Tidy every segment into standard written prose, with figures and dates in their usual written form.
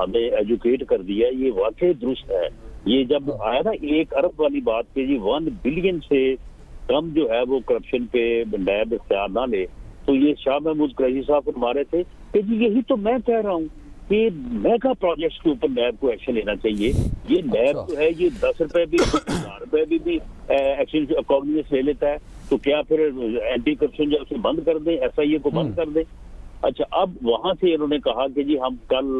ہمیں ایجوکیٹ کر دیا. یہ واقعی درست ہے. یہ جب آیا نا 1 ارب والی بات کہ جی 1 بلین سے کم جو ہے وہ کرپشن پہ نیب اختیار نہ لے, تو یہ شاہ محمود قریشی صاحب فرما رہے تھے کہ جی یہی تو میں کہہ رہا ہوں کہ میگا پروجیکٹس کے اوپر نیب کو ایکشن لینا چاہیے. یہ نیب جو ہے یہ 10 روپے بھی 1000 روپے بھی ایکشن کاگنیزنس لے لیتا ہے, تو کیا پھر اینٹی کرپشن جو اسے بند کر دیں, ایس آئی اے کو بند کر دیں. اچھا, اب وہاں سے انہوں نے کہا کہ جی ہم کل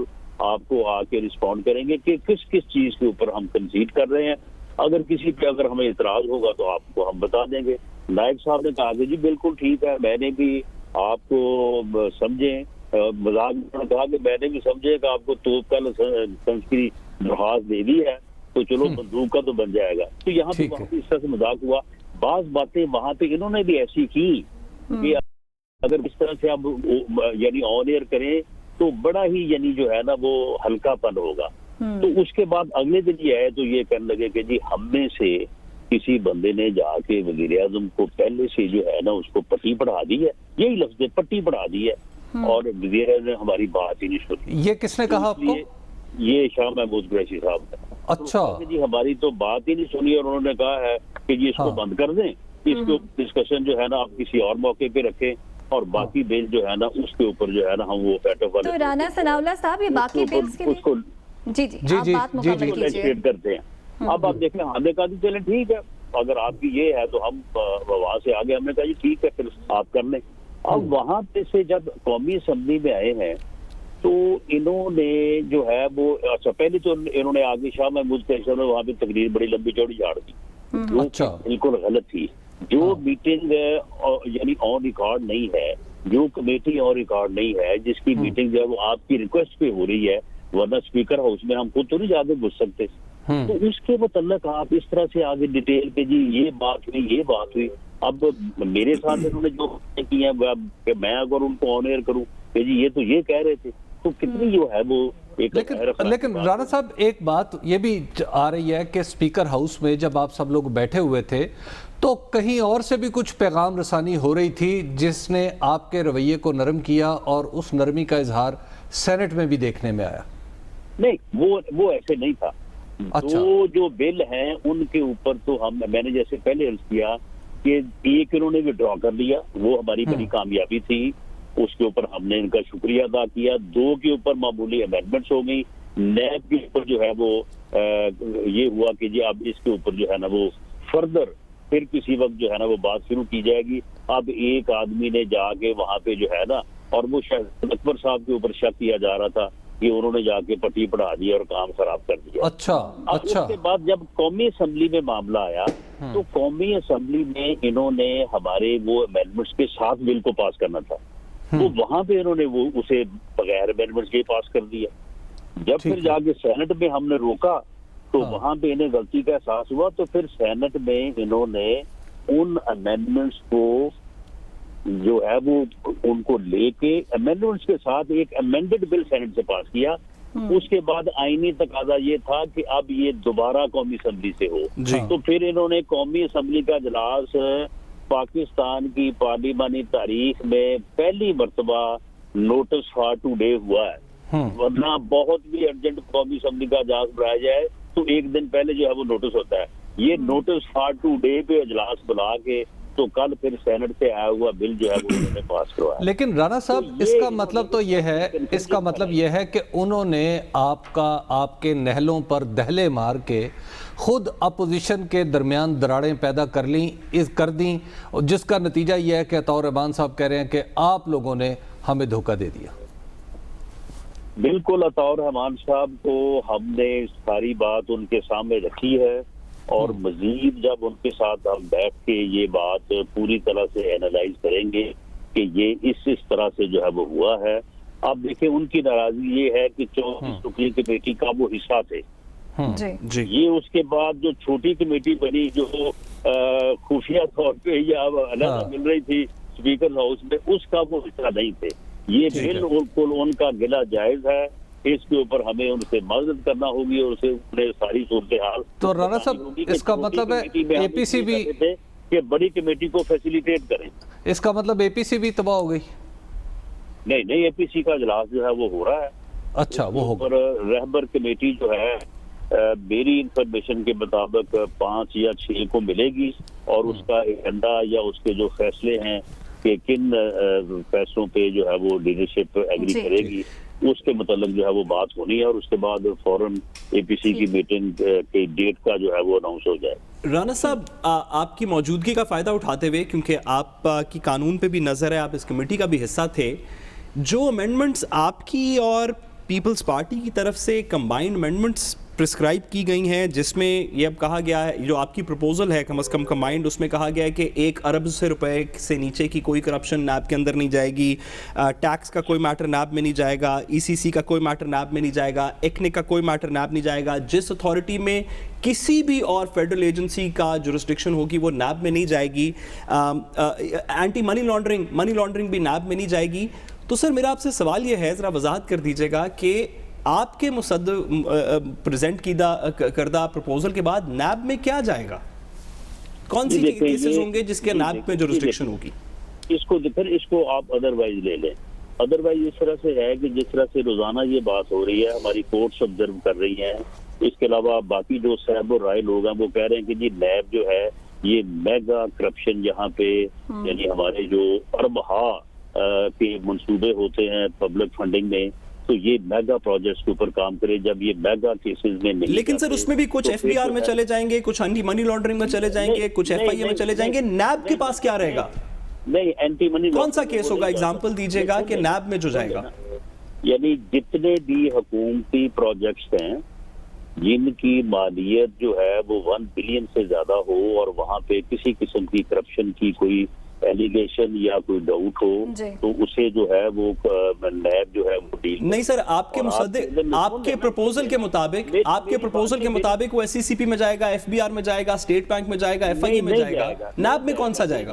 آپ کو آ کے رسپونڈ کریں گے کہ کس کس چیز کے اوپر ہم کنسیڈ کر رہے ہیں. اگر کسی پہ اگر ہمیں اعتراض ہوگا تو آپ کو ہم بتا دیں گے. نائب صاحب نے کہا کہ جی بالکل ٹھیک ہے, میں نے بھی آپ کو سمجھیں, مذاق میں کہا کہ میں نے بھی سمجھے کہ آپ کو توپ کا لائسنس کی درخواست دے دی ہے تو چلو بندوق کا تو بن جائے گا. تو یہاں پہ وہاں پہ اس طرح سے مذاق ہوا. بعض باتیں وہاں پہ انہوں نے بھی ایسی کی کہ اگر اس طرح سے آپ یعنی آن ایئر کریں تو بڑا ہی یعنی جو ہے نا وہ ہلکا پن ہوگا. تو اس کے بعد اگلے دن یہ ہے تو یہ کہنے لگے کہ جی ہم میں سے کسی بندے نے جا کے وزیر اعظم کو پہلے سے جو ہے نا اس کو پٹی پڑھا دی ہے, یہی لفظ ہے, پٹی پڑھا دی ہے, اور وزیر اعظم نے ہماری بات ہی نہیں سنی. یہ کس نے کہا آپ کو؟ یہ شاہ محمود قریشی صاحب نے. اچھا جی ہماری تو بات ہی نہیں سنی, اور انہوں نے کہا ہے کہ جی اس کو بند کر دیں, اس کو ڈسکشن جو ہے نا آپ کسی اور موقع پہ رکھیں, اور باقی بل جو ہے نا اس کے اوپر جو ہے نا ہم وہ فیٹو والے تو رانا ثناء اللہ صاحب یہ باقی بلز کے اس کو جی آپ بات مکمل کیجیے. کرتے ہیں. اب آپ دیکھیں ہم نے کہا چلیں ٹھیک ہے, اگر آپ کی یہ ہے تو ہم وہاں سے آگے, ہم نے کہا جی ٹھیک ہے پھر آپ کر لیں. اب وہاں پہ سے جب قومی اسمبلی میں آئے ہیں تو انہوں نے جو ہے وہ اچھا پہلے تو انہوں نے آگے شاہ محمود قریشی نے وہاں پہ تقریر بڑی لمبی چوڑی جھاڑ دی جو بالکل غلط تھی. جو میٹنگ یعنی آن ریکارڈ نہیں ہے, جو کمیٹی آن ریکارڈ نہیں ہے, جس کی میٹنگ جو ہے وہ آپ کی ریکویسٹ پہ ہو رہی ہے, ورنہ اسپیکر ہاؤس میں ہم خود تو نہیں جاتے گھس سکتے, تو اس کے متعلق آپ اس طرح سے آگے ڈیٹیل پہ جی یہ بات ہوئی یہ بات ہوئی. اب میرے ساتھ انہوں نے جو کی ہے کہ میں اگر ان کو آن ایئر کروں کہ جی یہ تو یہ کہہ رہے تھے, تو کتنی جو ہے وہ لیکن رانا صاحب ایک بات یہ بھی آ رہی ہے کہ اسپیکر ہاؤس میں جب آپ سب لوگ بیٹھے ہوئے تھے تو کہیں اور سے بھی کچھ پیغام رسانی ہو رہی تھی جس نے آپ کے رویے کو نرم کیا, اور اس نرمی کا اظہار سینٹ میں بھی دیکھنے میں آیا. نہیں وہ ایسے نہیں تھا. جو بل ہیں ان کے اوپر تو میں نے جیسے پہلے عرض کیا کہ ایک انہوں نے وڈرا کر لیا, وہ ہماری بڑی کامیابی تھی, اس کے اوپر ہم نے ان کا شکریہ ادا کیا. 2 کے اوپر معمولی امینڈمنٹس ہو گئی. نیب کے اوپر جو ہے وہ یہ ہوا کہ جی اب اس کے اوپر جو ہے نا وہ فردر پھر کسی وقت جو ہے نا وہ بات شروع کی جائے گی. اب ایک آدمی نے جا کے وہاں پہ جو ہے نا, اور وہ شاہد اکبر صاحب کے اوپر شک کیا جا رہا تھا کہ انہوں نے جا کے پٹی پڑھا دی اور کام خراب کر دیا. اچھا اس کے بعد جب قومی اسمبلی میں معاملہ آیا تو قومی اسمبلی میں انہوں نے ہمارے وہ امینڈمنٹس کے ساتھ بل کو پاس کرنا تھا, تو وہاں پہ انہوں نے وہ اسے بغیر امینڈمنٹس کے پاس کر دیا. جب پھر جا کے سینٹ میں ہم نے روکا تو وہاں پہ انہیں غلطی کا احساس ہوا, تو پھر سینٹ میں انہوں نے ان امینڈمنٹس کو جو ہے وہ ان کو لے کے امینڈمنٹس کے ساتھ ایک امینڈڈ بل سینٹ سے پاس کیا. اس کے بعد آئینی تقاضا یہ تھا کہ اب یہ دوبارہ قومی اسمبلی سے ہو, تو پھر انہوں نے قومی اسمبلی کا اجلاس پاکستان کی پارلیمانی تاریخ میں پہلی مرتبہ نوٹس فار ٹوڈے ہوا ہے. ورنہ بہت بھی ارجنٹ قومی اسمبلی کا اجلاس بلایا جائے تو ایک دن پہلے جو ہے وہ نوٹس ہوتا ہے. یہ نوٹس فار ٹوڈے پہ اجلاس بلا کے تو کل پھر سینٹ سے آیا ہوا بل جو ہے وہ انہوں نے پاس کروایا. لیکن رانا صاحب اس کا مطلب یہ ہے کہ انہوں نے آپ کے نہلوں پر دہلے مار کے خود اپوزیشن کے درمیان دراڑیں پیدا کر دیں, جس کا نتیجہ یہ ہے کہ عطاء الرحمان صاحب کہہ رہے ہیں کہ آپ لوگوں نے ہمیں دھوکہ دے دیا. بالکل, عطاء الرحمان صاحب کو ہم نے ساری بات ان کے سامنے رکھی ہے, اور مزید جب ان کے ساتھ ہم بیٹھ کے یہ بات پوری طرح سے اینالائز کریں گے کہ یہ اس طرح سے جو ہے وہ ہوا ہے. آپ دیکھیں ان کی ناراضگی یہ ہے کہ 24 رکنی کمیٹی کا وہ حصہ تھے. یہ اس کے بعد جو چھوٹی کمیٹی بنی جو خفیہ طور پہ یا علیحدہ مل رہی تھی اسپیکر ہاؤس میں, اس کا وہ حصہ نہیں تھے. یہ بالکل ان کا گلہ جائز ہے, اس کے اوپر ہمیں ان سے معذرت کرنا ہوگی اور اسے ساری صورتحال. تو رانا صاحب اس کا مطلب ہے اے پی سی بھی کہ بڑی کمیٹی کو فیسیلیٹیٹ کریں. اس کا مطلب اے پی سی بھی تباہ ہو گئی؟ نہیں, اے پی سی کا اجلاس جو ہے وہ ہو رہا ہے. اچھا وہ ہوگا. اور رہبر کمیٹی جو ہے میری انفارمیشن کے مطابق 5 یا 6 کو ملے گی اور اس کا ایجنڈا یا اس کے جو فیصلے ہیں کہ کن فیصلوں پہ جو ہے وہ لیڈرشپ ایگری کرے گی اس کے متعلق جو ہے وہ بات ہونی ہے اور اس کے بعد فوراً اے پی سی کی میٹنگ کی ڈیٹ کا جو ہے وہ اناؤنس ہو جائے. رانا صاحب آپ کی موجودگی کا فائدہ اٹھاتے ہوئے کیونکہ آپ کی قانون پہ بھی نظر ہے, آپ اس کمیٹی کا بھی حصہ تھے, جو امینڈمنٹس آپ کی اور پیپلز پارٹی کی طرف سے کمبائنڈ امینڈمنٹس پرسکرائب کی گئی ہیں جس میں یہ اب کہا گیا ہے, جو آپ کی پروپوزل ہے کم از کم کمبائنڈ, اس میں کہا گیا ہے کہ 1 ارب روپے سے نیچے کی کوئی کرپشن نیب کے اندر نہیں جائے گی, ٹیکس کا کوئی میٹر نیب میں نہیں جائے گا, ای سی سی کا کوئی میٹر نیب میں نہیں جائے گا, ایکنک کا کوئی میٹر نیب نہیں جائے گا, جس اتھارٹی میں کسی بھی اور فیڈرل ایجنسی کا جورسڈکشن ہوگی وہ نیب میں نہیں جائے گی, اینٹی منی لانڈرنگ بھی نیب میں نہیں جائے گی. تو سر میرا آپ سے سوال یہ ہے, ذرا وضاحت کر دیجیے گا کہ آپ کے پریزنٹ کردہ پروپوزل کے بعد نیب میں کیا جائے گا, کون سی کیسز ہوں گے جس کے نیب میں جورسڈکشن ہوگی؟ اس کو آپ ادروائز لے لیں. ادروائز اس طرح سے ہے کہ جس طرح سے روزانہ یہ بات ہو رہی ہے, ہماری کورٹس آبزرو کر رہی ہیں, اس کے علاوہ باقی جو صاحب و رائے لوگ ہیں وہ کہہ رہے ہیں کہ جی نیب جو ہے یہ میگا کرپشن یہاں پہ یعنی ہمارے جو اربہا کے منصوبے ہوتے ہیں پبلک فنڈنگ میں, تو یہ میگا پروجیکٹس کے اوپر کام کرے. جب یہ میگا کیسز میں نہیں, لیکن سر اس میں بھی کچھ ایف بی آر میں چلے جائیں گے, کچھ اینٹی منی لانڈرنگ میں چلے جائیں گے, کچھ ایف آئی اے میں چلے جائیں گے, نیب کے پاس کیا رہے گا؟ نہیں, اینٹی منی کون سا کیس ہوگا, ایگزامپل دیجیے گا کہ نیب میں جو جائے گا. یعنی جتنے بھی حکومتی پروجیکٹس ہیں جن کی مالیت جو ہے وہ 1 بلین سے زیادہ ہو اور وہاں پہ کسی قسم کی کرپشن کی کوئی ایلیگیشن یا کوئی ڈاؤٹ ہو تو اسے جو ہے وہ نیب جو ہے وہ ڈیل نہیں سر, آپ کے مصدق آپ کے پروپوزل کے مطابق وہ ایس سی سی پی میں جائے گا, ایف بی آر میں جائے گا, اسٹیٹ بینک میں جائے گا, ایف آئی اے میں جائے گا, نیب میں کون سا جائے گا؟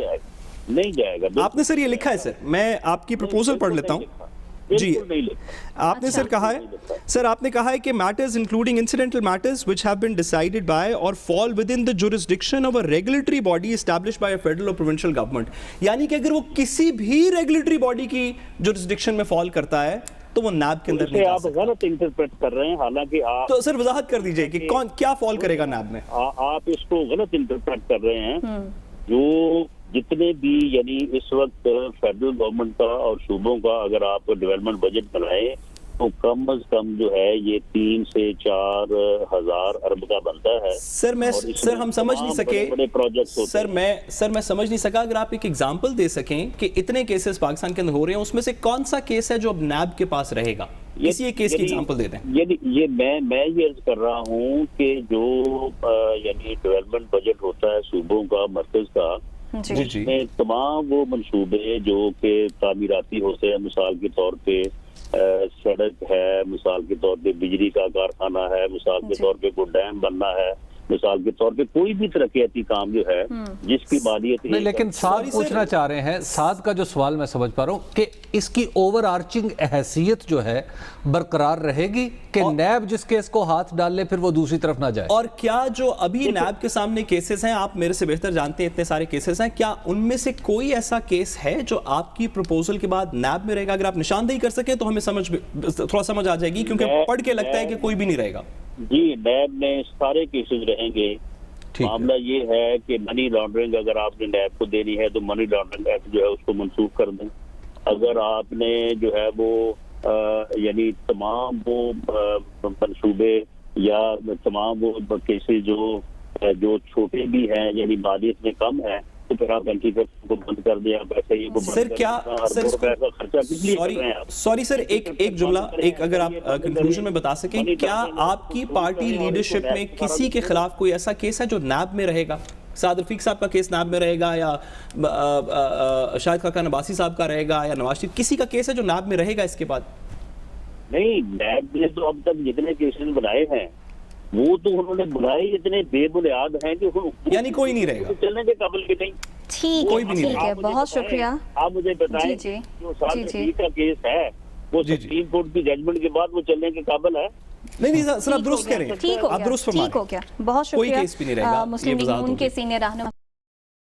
نہیں جائے گا. آپ نے سر یہ لکھا ہے, سر میں آپ کی پروپوزل پڑھ لیتا ہوں. جی آپ نے سر کہا ہے, سر آپ نے کہا ہے کہ matters including incidental matters which have been decided by or fall within the jurisdiction of a regulatory body established by a federal or provincial government. یعنی کہ اگر وہ کسی بھی ریگولیٹری باڈی کی jurisdiction میں فال کرتا ہے تو وہ نیب کے اندر نہیں جا سکتا. آپ غلط انٹرپریٹ کر رہے ہیں, حالانکہ آپ تو سر وضاحت کر دیجئے کہ کیا فال کرے گا نیب میں. آپ اس کو غلط انٹرپریٹ کر رہے ہیں. جو جتنے بھی یعنی اس وقت فیڈرل گورنمنٹ کا اور صوبوں کا اگر آپ ڈیولپمنٹ بجٹ بنائیں تو کم از کم جو ہے یہ 3 سے 4 ہزار ارب کا بنتا ہے. سر ہم سمجھ نہیں سکے, سر میں سمجھ نہیں سکا, اگر آپ ایک ایگزامپل دے سکیں کہ اتنے کیسز پاکستان کے اندر ہو رہے ہیں اس میں سے کون سا کیس ہے جو اب نیب کے پاس رہے گا, کسی ایک کیس کی ایگزامپل دے دیں. یہ میں یہ عرض کر رہا ہوں کہ جو یعنی ڈیولپمنٹ بجٹ ہوتا ہے صوبوں کا مرکز کا, میں تمام وہ منصوبے جو کہ تعمیراتی ہوتے ہیں, مثال کے طور پہ سڑک ہے, مثال کے طور پہ بجلی کا کارخانہ ہے, مثال کے طور پہ کوئی ڈیم بننا ہے, مثال کے طور پہ کوئی بھی ترقیاتی کام جو ہے جس کی مالیت نہیں, لیکن سعد پوچھنا چاہ رہے ہیں, سعد کا جو سوال میں سمجھ پا رہا ہوں کہ اس کی اوور آرچنگ حیثیت جو ہے برقرار رہے گی کہ نیب جس کیس کو ہاتھ ڈال لے پھر وہ دوسری طرف نہ جائے. اور کیا جو ابھی نیب کے سامنے کیسز ہیں, آپ میرے سے بہتر جانتے ہیں اتنے سارے کیسز ہیں, کیا ان میں سے کوئی ایسا کیس ہے جو آپ کی پروپوزل کے بعد نیب میں رہے گا؟ اگر آپ نشاندہی کر سکیں تو ہمیں تھوڑا سمجھ آ جائے گی, کیونکہ پڑھ کے لگتا ہے کہ کوئی بھی نہیں رہے گا. جی نیب میں سارے کیسز رہیں گے. معاملہ یہ ہے کہ منی لانڈرنگ اگر آپ نے نیب کو دینی ہے تو منی لانڈرنگ ایکٹ جو ہے اس کو منسوخ کر دیں. اگر آپ نے جو ہے وہ یعنی تمام وہ منصوبے یا تمام وہ کیسز جو چھوٹے بھی ہیں یعنی مالیت میں کم ہے تو پھر آپ اینٹی کرپشن کو بند کر دیں. آپ ایسے ہی سر کیا سوری سر ایک جملہ اگر آپ کنکلوژن میں بتا سکیں, کیا آپ کی پارٹی لیڈرشپ میں کسی کے خلاف کوئی ایسا کیس ہے جو نیب میں رہے گا؟ سعد رفیق صاحب کا کیس نیب میں رہے گا, یا شاہد خاقان عباسی صاحب کا رہے گا, یا نواز شریف, کسی کا کیس ہے جو نیب میں رہے گا اس کے بعد؟ نہیں, نیب نے تو اب تک جتنے کیسز بنائے ہیں وہ تو انہوں نے بنائے اتنے بے بنیاد ہیں کہ یعنی کوئی نہیں رہے گا, چلنے کے قابل بھی نہیں. ٹھیک ہے, بہت شکریہ. آپ مجھے بتائیں جو سعد رفیق کا کیس ہے وہ سپریم کورٹ کی ججمنٹ کے بعد وہ چلنے کے قابل ہے؟ نہیں سر آپ درست کہہ رہے ہیں, ٹھیک ہو گیا. بہت شکریہ. مسلم لیگ نون کے سینئر رہنما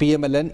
PMLN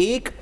1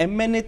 MNA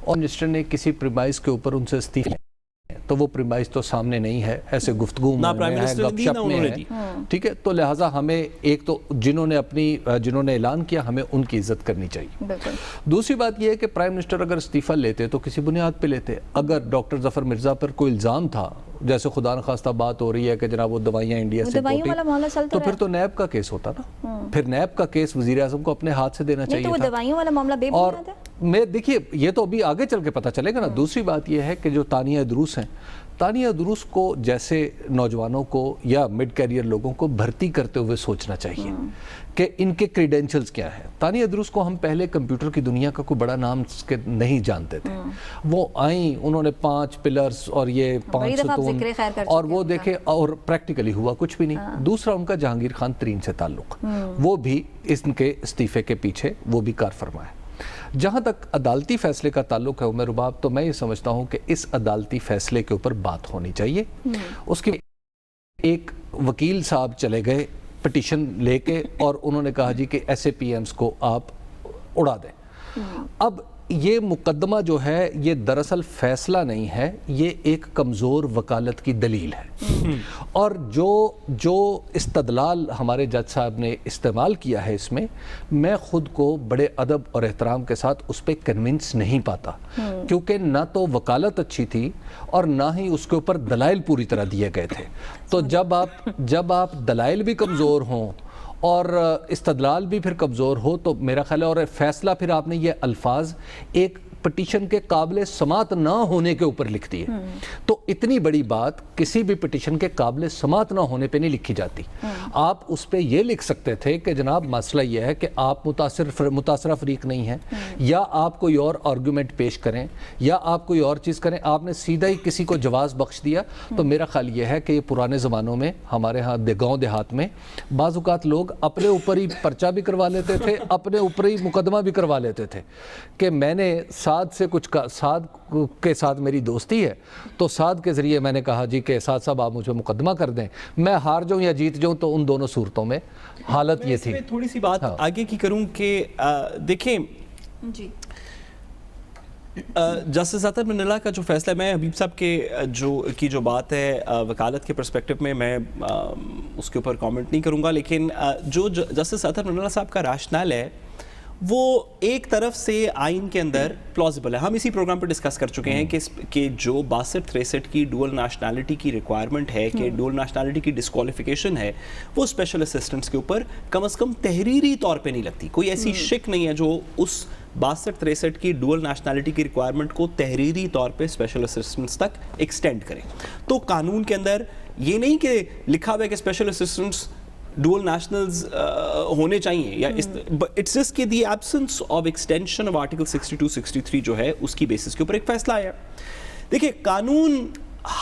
اور منسٹر نے کسی پریمائز کے اوپر ان سے استعفے تو وہ پریمائز تو سامنے نہیں ہے, ایسے گفتگو میں ہے, گپ شپ میں ہے, ٹھیک ہے. تو لہٰذا ہمیں ایک تو جنہوں نے اعلان کیا ہمیں ان کی عزت کرنی چاہیے. دوسری بات یہ ہے کہ پرائم منسٹر اگر استعفیٰ لیتے تو کسی بنیاد پہ لیتے. اگر ڈاکٹر ظفر مرزا پر کوئی الزام تھا, جیسے خدا نخواستہ بات ہو رہی ہے کہ جناب وہ دوائیاں انڈیا سے تو پھر تو نیب کا کیس ہوتا نا, پھر نیب کا کیس وزیر اعظم کو اپنے ہاتھ سے دینا چاہیے تھا. دوائیوں والا معاملہ بے بنیاد ہے. میں دیکھیے یہ تو ابھی آگے چل کے پتہ چلے گا نا. دوسری بات یہ ہے کہ جو تانیہ دروس ہیں, تانیہ دروس کو جیسے نوجوانوں کو یا مڈ کیریئر لوگوں کو بھرتی کرتے ہوئے سوچنا چاہیے کہ ان کے کریڈینشلز کیا ہیں. تانیہ دروس کو ہم پہلے کمپیوٹر کی دنیا کا کوئی بڑا نام نہیں جانتے تھے. وہ آئیں, انہوں نے 5 پلرز اور یہ 5 ستون اور وہ دیکھے, اور پریکٹیکلی ہوا کچھ بھی نہیں. دوسرا ان کا جہانگیر خان ترین سے تعلق, وہ بھی ان کے استعفے کے پیچھے وہ بھی کار فرما ہے. جہاں تک عدالتی فیصلے کا تعلق ہے عمر رباب, تو میں یہ سمجھتا ہوں کہ اس عدالتی فیصلے کے اوپر بات ہونی چاہیے. اس کی ایک وکیل صاحب چلے گئے پٹیشن لے کے اور انہوں نے کہا جی کہ ایس اے پی ایمز کو آپ اڑا دیں. اب یہ مقدمہ جو ہے یہ دراصل فیصلہ نہیں ہے, یہ ایک کمزور وکالت کی دلیل ہے. اور جو استدلال ہمارے جج صاحب نے استعمال کیا ہے اس میں خود کو بڑے ادب اور احترام کے ساتھ اس پہ کنونس نہیں پاتا, کیونکہ نہ تو وکالت اچھی تھی اور نہ ہی اس کے اوپر دلائل پوری طرح دیے گئے تھے. تو جب آپ دلائل بھی کمزور ہوں اور استدلال بھی پھر کمزور ہو تو میرا خیال ہے, اور فیصلہ پھر آپ نے یہ الفاظ ایک پٹیشن کے قابل سماعت نہ ہونے کے اوپر لکھ دی ہے, تو اتنی بڑی بات کسی بھی پٹیشن کے قابل سماعت نہ ہونے پہ نہیں لکھی جاتی. آپ اس پہ یہ لکھ سکتے تھے کہ جناب مسئلہ یہ ہے کہ آپ متاثرہ فریق نہیں ہیں, یا آپ کوئی اور آرگومنٹ پیش کریں یا آپ کوئی اور چیز کریں. آپ نے سیدھا ہی کسی کو جواز بخش دیا. تو میرا خیال یہ ہے کہ یہ پرانے زمانوں میں ہمارے ہاں گاؤں دیہات میں بعض اوقات لوگ اپنے اوپر ہی پرچہ بھی کروا لیتے تھے, اپنے اوپر ہی مقدمہ بھی کروا لیتے تھے کہ میں نے سعد کے ساتھ میری دوستی ہے تو سعد کے ذریعے میں نے کہا جی کہ سعد صاحب آپ مجھے مقدمہ کر دیں, میں ہار جاؤں یا جیت جاؤں. تو ان دونوں صورتوں میں حالت یہ تھی. میں تھوڑی سی بات آگے کی کروں کہ دیکھیں جی جسٹس اطہر منلہ کا جو فیصلہ, میں حبیب صاحب کی جو بات ہے وکالت کے پرسپیکٹو میں اس کے اوپر کامنٹ نہیں کروں گا, لیکن جو جسٹس اطہر منلہ صاحب کا راشنال ہے وہ ایک طرف سے آئین کے اندر پلازیبل ہے. ہم اسی پروگرام پہ ڈسکس کر چکے ہیں کہ جو 62-63 کی ڈوئل نیشنلٹی کی ریکوائرمنٹ ہے, کہ ڈوئل نیشنلٹی کی ڈسکوالیفیکیشن ہے, وہ اسپیشل اسسٹنٹس کے اوپر کم از کم تحریری طور پہ نہیں لگتی. کوئی ایسی شک نہیں ہے جو اس 62-63 کی ڈوئل نیشنلٹی کی ریکوائرمنٹ کو تحریری طور پہ اسپیشل اسسٹنٹس تک ایکسٹینڈ کریں. تو قانون کے اندر یہ نہیں کہ لکھا ہوا ہے کہ اسپیشل اسسٹنٹس ڈوئل نیشنلز ہونے چاہیے, یا اٹس جسٹ کہ the absence of extension of article 62-63 جو ہے اس کی بیسس کے اوپر ایک فیصلہ آیا. دیکھیں قانون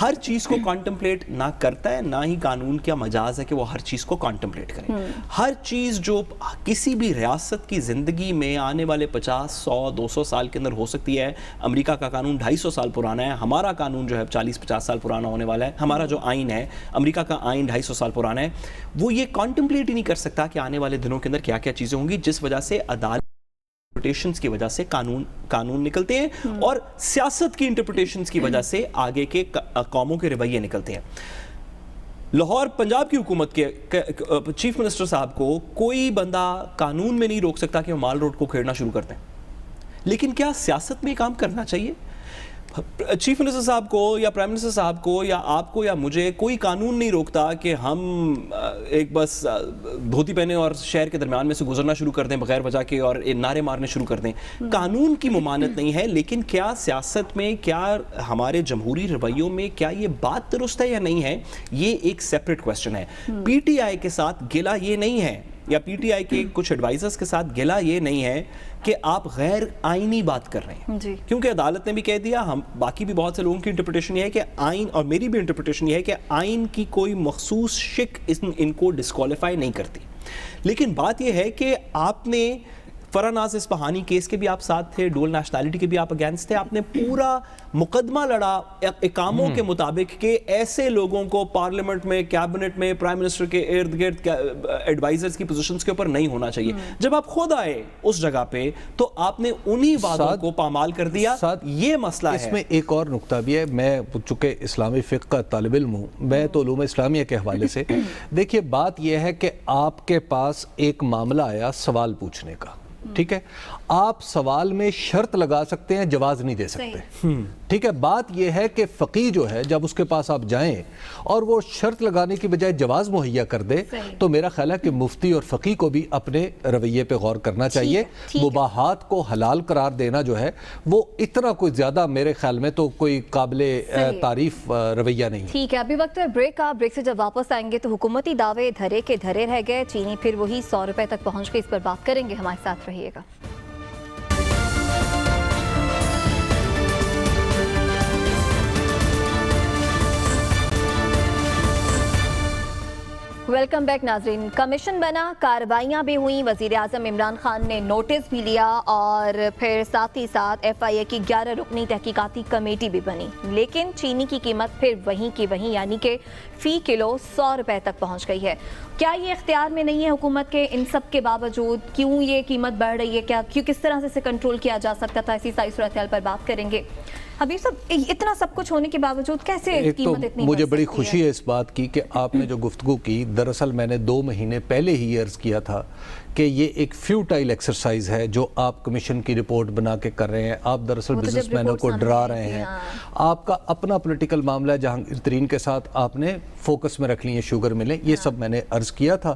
ہر چیز کو کانٹمپلیٹ نہ کرتا ہے, نہ ہی قانون کا مجاز ہے کہ وہ ہر چیز کو کانٹمپلیٹ کرے. ہر چیز جو کسی بھی ریاست کی زندگی میں آنے والے 50, 100, 200 سال کے اندر ہو سکتی ہے. امریکہ کا قانون 250 سال پرانا ہے, ہمارا قانون جو ہے 40-50 سال پرانا ہونے والا ہے. ہمارا جو آئین ہے, امریکہ کا آئین 250 سال پرانا ہے. وہ یہ کانٹمپلیٹ ہی نہیں کر سکتا کہ آنے والے دنوں کے اندر کیا کیا چیزیں ہوں گی, جس وجہ سے عدالت انٹرپریٹیشنز کی وجہ سے قانون نکلتے ہیں, اور سیاست کی انٹرپریٹیشنز کی وجہ سے آگے کے قوموں کے رویے نکلتے ہیں. لاہور پنجاب کی حکومت کے چیف منسٹر صاحب کو کوئی بندہ قانون میں نہیں روک سکتا کہ وہ مال روڈ کو کھیڑنا شروع کرتے ہیں, لیکن کیا سیاست میں کام کرنا چاہیے؟ چیف منسٹر صاحب کو یا پرائم منسٹر صاحب کو یا آپ کو یا مجھے کوئی قانون نہیں روکتا کہ ہم ایک بس دھوتی پہنے اور شہر کے درمیان میں سے گزرنا شروع کر دیں بغیر وجہ کے اور نعرے مارنے شروع کر دیں. قانون کی ممانعت نہیں ہے, لیکن کیا سیاست میں, کیا ہمارے جمہوری رویوں میں کیا یہ بات درست ہے یا نہیں ہے, یہ ایک سیپریٹ کویسچن ہے. پی ٹی آئی کے ساتھ گلا یہ نہیں ہے, یا پی ٹی آئی کے کچھ ایڈوائزرز کے ساتھ گلا یہ نہیں ہے کہ آپ غیر آئینی بات کر رہے ہیں, کیونکہ عدالت نے بھی کہہ دیا, ہم باقی بھی بہت سے لوگوں کی انٹرپریٹیشن یہ ہے کہ آئین, اور میری بھی انٹرپریٹیشن یہ ہے کہ آئین کی کوئی مخصوص شک ان کو ڈسکوالیفائی نہیں کرتی. لیکن بات یہ ہے کہ آپ نے فراناز اسپہانی کیس کے بھی آپ ساتھ تھے, ڈول نیشنلٹی کے بھی آپ اگینسٹ تھے. آپ نے پورا مقدمہ لڑا اقاموں کے مطابق کہ ایسے لوگوں کو پارلیمنٹ میں, کیبنٹ میں, پرائم منسٹر کے ارد گرد ایڈوائزرز کی پوزیشنز کے اوپر نہیں ہونا چاہیے. جب آپ خود آئے اس جگہ پہ تو آپ نے انہی وعدوں کو پامال کر دیا. یہ مسئلہ ہے. اس میں ایک اور نقطہ بھی ہے. میں چونکہ اسلامی فقہ کا طالب علم ہوں, میں تو علوم اسلامیہ کے حوالے سے دیکھیے, بات یہ ہے کہ آپ کے پاس ایک معاملہ آیا سوال پوچھنے کا, ٹھیک ہے, آپ سوال میں شرط لگا سکتے ہیں, جواز نہیں دے سکتے, ٹھیک ہے. بات یہ ہے کہ فقی جو ہے جب اس کے پاس آپ جائیں اور وہ شرط لگانے کی بجائے جواز مہیا کر دے, تو میرا خیال ہے کہ مفتی اور فقی کو بھی اپنے رویے پہ غور کرنا چاہیے. مباحات کو حلال قرار دینا جو ہے وہ اتنا کوئی زیادہ میرے خیال میں تو کوئی قابل تعریف رویہ نہیں. ٹھیک ہے, ابھی وقت ہے بریک کا. بریک سے جب واپس آئیں گے تو حکومتی دعوے دھرے کے دھرے رہ گئے, چینی پھر وہی 100 روپے تک پہنچ گئی, اس پر بات کریں گے. ہمارے ساتھ رہیے گا. ویلکم بیک ناظرین. کمیشن بنا, کارروائیاں بھی ہوئیں, وزیر اعظم عمران خان نے نوٹس بھی لیا اور پھر ساتھ ہی ساتھ FIA کی 11 رکنی تحقیقاتی کمیٹی بھی بنی, لیکن چینی کی قیمت پھر وہیں کی وہیں, یعنی کہ فی کلو 100 روپے تک پہنچ گئی ہے. کیا یہ اختیار میں نہیں ہے حکومت کے؟ ان سب کے باوجود کیوں یہ قیمت بڑھ رہی ہے؟ کیوں کس طرح سے اسے کنٹرول کیا جا سکتا تھا؟ اسی ساری صورتحال پر بات کریں گے. حبیب صاحب, اتنا سب کچھ ہونے کے باوجود کیسے قیمت اتنی مجھے بڑی خوشی ہے اس بات کی کہ آپ نے جو گفتگو کی, دراصل میں نے 2 مہینے پہلے ہی عرض کیا تھا کہ یہ ایک فیوٹائل ایکسرسائز ہے جو آپ کمیشن کی رپورٹ بنا کے کر رہے ہیں. آپ دراصل بزنس مینوں کو ڈرا رہے ہیں. آپ کا اپنا پولیٹیکل معاملہ ہے, جہانگیر ترین کے ساتھ آپ نے فوکس میں رکھ لی ہیں شوگر ملیں, یہ سب میں نے عرض کیا تھا,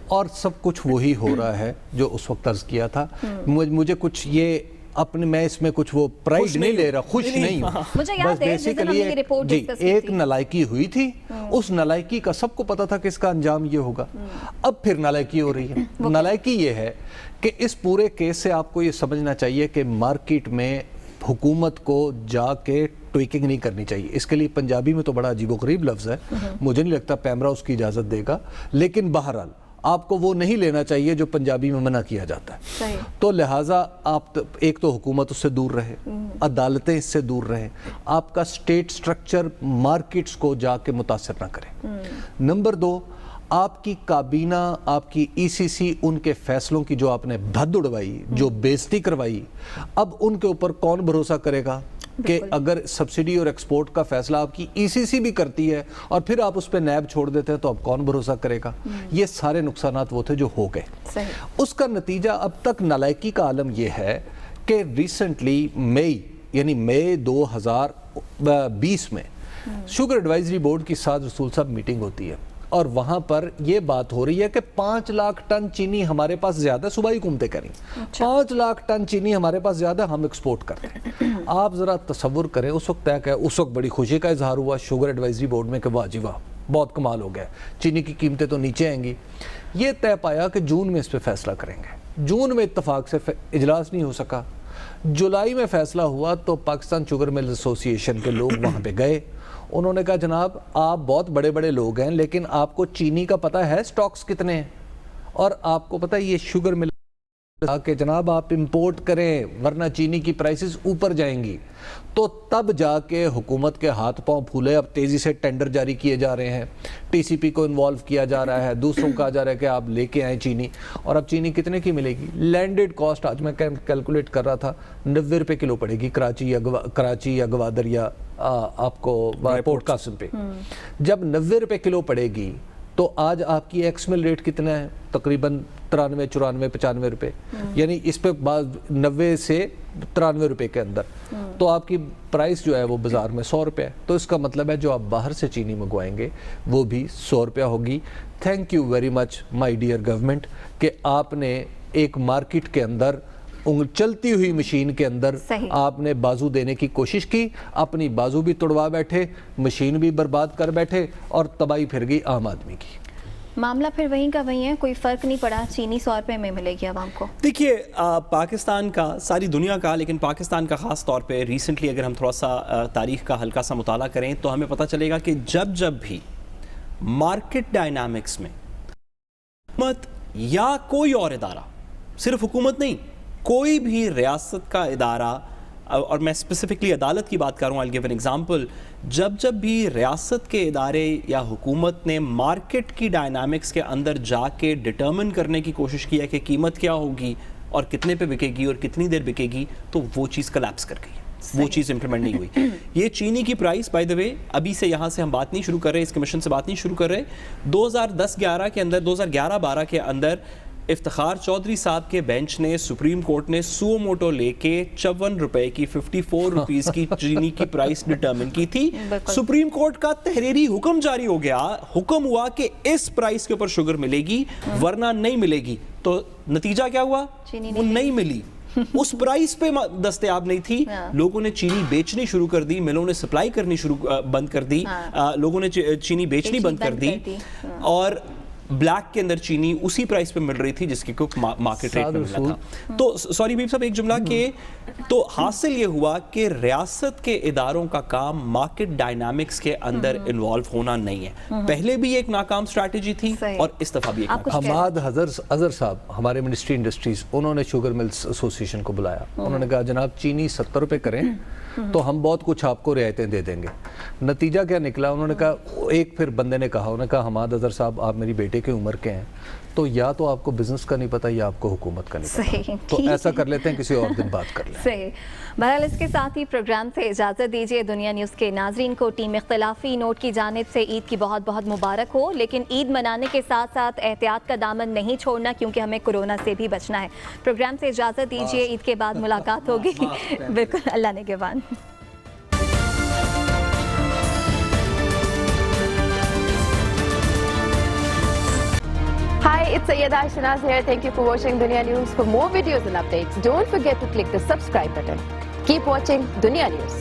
اور سب کچھ وہی ہو رہا ہے جو اس وقت عرض کیا تھا. مجھے کچھ یہ اپنے, میں اس میں کچھ وہ پرائیڈ نہیں لے رہا, خوش نہیں ہوں. مجھے یاد ہے جس دن ہم نے یہ رپورٹ ڈسکس کی تھی, ایک نالائکی ہوئی تھی, اس نالائکی کا سب کو پتا تھا کہ اس کا انجام یہ ہوگا. اب پھر نالائکی ہو رہی ہے. نالائکی یہ ہے کہ اس پورے کیس سے آپ کو یہ سمجھنا چاہیے کہ مارکیٹ میں حکومت کو جا کے ٹویکنگ نہیں کرنی چاہیے. اس کے لیے پنجابی میں تو بڑا عجیب و غریب لفظ ہے, مجھے نہیں لگتا پیمرا اس کی اجازت دے گا, لیکن بہرحال آپ کو وہ نہیں لینا چاہیے جو پنجابی میں منع کیا جاتا ہے. تو لہٰذا آپ ایک تو حکومت اس سے دور رہے, عدالتیں اس سے دور رہیں, آپ کا سٹیٹ سٹرکچر مارکیٹس کو جا کے متاثر نہ کرے. نمبر 2, آپ کی کابینہ, آپ کی ECC, ان کے فیصلوں کی جو آپ نے بھد اڑوائی, جو بےزتی کروائی, اب ان کے اوپر کون بھروسہ کرے گا کہ اگر سبسڈی اور ایکسپورٹ کا فیصلہ آپ کی ECC بھی کرتی ہے اور پھر آپ اس پہ نیب چھوڑ دیتے ہیں, تو اب کون بھروسہ کرے گا؟ یہ سارے نقصانات وہ تھے جو ہو گئے. اس کا نتیجہ اب تک نالائکی کا عالم یہ ہے کہ ریسنٹلی مئی 2020 میں شوگر ایڈوائزری بورڈ کی سعد رسول صاحب میٹنگ ہوتی ہے, اور وہاں پر یہ بات ہو رہی ہے کہ 5 لاکھ ٹن چینی ہمارے پاس زیادہ, صوبائی حکومتیں کریں 5 لاکھ ٹن چینی ہمارے پاس زیادہ, ہم ایکسپورٹ کرتے ہیں. آپ ذرا تصور کریں, اس وقت طے کہ اس وقت بڑی خوشی کا اظہار ہوا شوگر ایڈوائزری بورڈ میں کہ واہ جی واہ, بہت کمال ہو گیا, چینی کی قیمتیں تو نیچے آئیں گی. یہ طے پایا کہ جون میں اس پہ فیصلہ کریں گے. جون میں اتفاق سے اجلاس نہیں ہو سکا. جولائی میں فیصلہ ہوا تو پاکستان شوگر مل ایسوسی ایشن کے لوگ وہاں پہ گئے. انہوں نے کہا جناب آپ بہت بڑے بڑے لوگ ہیں, لیکن آپ کو چینی کا پتہ ہے سٹاکس کتنے ہیں, اور آپ کو پتہ ہے یہ شوگر مل کہ جناب آپ امپورٹ کریں ورنہ چینی کی پرائسز اوپر جائیں گی. تو تب جا کے حکومت کے ہاتھ پاؤں پھولے. اب تیزی سے ٹینڈر جاری کیے جا رہے ہیں, TCP کو انوالو کیا جا رہا ہے, دوسروں کہا جا رہا ہے کہ آپ لے کے آئیں چینی. اور اب چینی کتنے کی ملے گی؟ لینڈڈ کاسٹ آج میں کیلکولیٹ کر رہا تھا 90 روپے کلو پڑے گی کراچی یا گوادر یا آپ کو پورٹ قاسم پہ. جب 90 روپے کلو پڑے گی تو آج آپ کی ایکس مل ریٹ کتنا ہے؟ تقریباً 93, 94, 95 روپے, یعنی اس پہ 90 سے 93 روپے کے اندر. تو آپ کی پرائس جو ہے وہ بازار میں 100 روپے ہے. تو اس کا مطلب ہے جو آپ باہر سے چینی منگوائیں گے وہ بھی 100 روپیہ ہوگی. Thank you very much my dear government کہ آپ نے ایک مارکیٹ کے اندر, چلتی ہوئی مشین کے اندر آپ نے بازو دینے کی کوشش کی, اپنی بازو بھی توڑوا بیٹھے, مشین بھی برباد کر بیٹھے, اور تباہی پھر گئی عام آدمی کی. معاملہ پھر وہیں کا وہیں ہے, کوئی فرق نہیں پڑا, چینی 100 روپے میں ملے گی عوام کو. دیکھیے پاکستان کا, ساری دنیا کا, لیکن پاکستان کا خاص طور پہ ریسنٹلی اگر ہم تھوڑا سا تاریخ کا ہلکا سا مطالعہ کریں تو ہمیں پتہ چلے گا کہ جب بھی مارکیٹ ڈائنامکس میں حکومت یا کوئی اور ادارہ, صرف حکومت نہیں, کوئی بھی ریاست کا ادارہ, اور میں اسپیسیفکلی عدالت کی بات کر رہا ہوں, I'll give an example, جب بھی ریاست کے ادارے یا حکومت نے مارکیٹ کی ڈائنامکس کے اندر جا کے ڈٹرمن کرنے کی کوشش کی ہے کہ قیمت کیا ہوگی اور کتنے پہ بکے گی اور کتنی دیر بکے گی, تو وہ چیز کلیپس کر گئی, وہ چیز امپلیمنٹ نہیں ہوئی. یہ چینی کی پرائس بائی دا وے, ابھی سے یہاں سے ہم بات نہیں شروع کر رہے, اس کمیشن سے بات نہیں شروع کر رہے, 2010-11 کے اندر, 2011-12 کے اندر افتخار چودھری صاحب کے بینچ نے, سپریم کورٹ نے سو موٹو لے کے 54 روپے کی 54 روپیز کی چینی کی پرائس ڈٹرمن کی تھی. سپریم کورٹ کا تحریری حکم جاری ہو گیا, حکم ہوا کہ اس پرائس کے اوپر شوگر ملے گی ورنہ نہیں ملے گی. تو نتیجہ کیا ہوا؟ وہ نہیں ملی, اس پرائس پہ دستیاب نہیں تھی. لوگوں نے چینی بیچنی شروع کر دی, ملوں نے سپلائی کرنی بند کر دی, لوگوں نے چینی بیچنی بند کر دی, اور بلیک کے اندر چینی اسی پرائس پہ مل رہی تھی جس کی مارکیٹ ریٹ میں ملا تھا. تو سوری بیب صاحب ایک جملہ کہ تو حاصل یہ ہوا کہ ریاست کے اداروں کا کام مارکیٹ ڈائنامکس کے اندر انوالو ہونا نہیں ہے. پہلے بھی ایک ناکام اسٹریٹجی تھی اور اس دفعہ بھی ایک ناکام. حماد اظہر صاحب ہمارے منسٹری انڈسٹریز, انہوں نے شوگر ملز ایسوسی ایشن کو بلایا, انہوں نے کہا جناب چینی 70 روپے کریں تو ہم بہت کچھ آپ کو رعایتیں دے دیں گے. نتیجہ کیا نکلا؟ انہوں نے کہا, ایک پھر بندے نے کہا, انہوں نے کہا حماد اظہر صاحب آپ میری بیٹے کی عمر کے ہیں, تو یا تو آپ کو بزنس کا نہیں پتا یا آپ کو حکومت کا نہیں پتا, تو ایسا کر لیتے ہیں کسی اور دن بات کر لیں. صحیح. بہرحال اس کے ساتھ ہی پروگرام سے اجازت دیجیے. دنیا نیوز کے ناظرین کو ٹیم اختلافی نوٹ کی جانب سے عید کی بہت بہت مبارک ہو, لیکن عید منانے کے ساتھ ساتھ احتیاط کا دامن نہیں چھوڑنا کیونکہ ہمیں کورونا سے بھی بچنا ہے. پروگرام سے اجازت دیجیے, عید کے بعد ملاقات ہوگی. بالکل, اللہ نگہبان. Hi, it's Sayyeda Shanaz here. Thank you for watching Dunya News. For more videos and updates, don't forget to click the subscribe button. Keep watching Dunya News.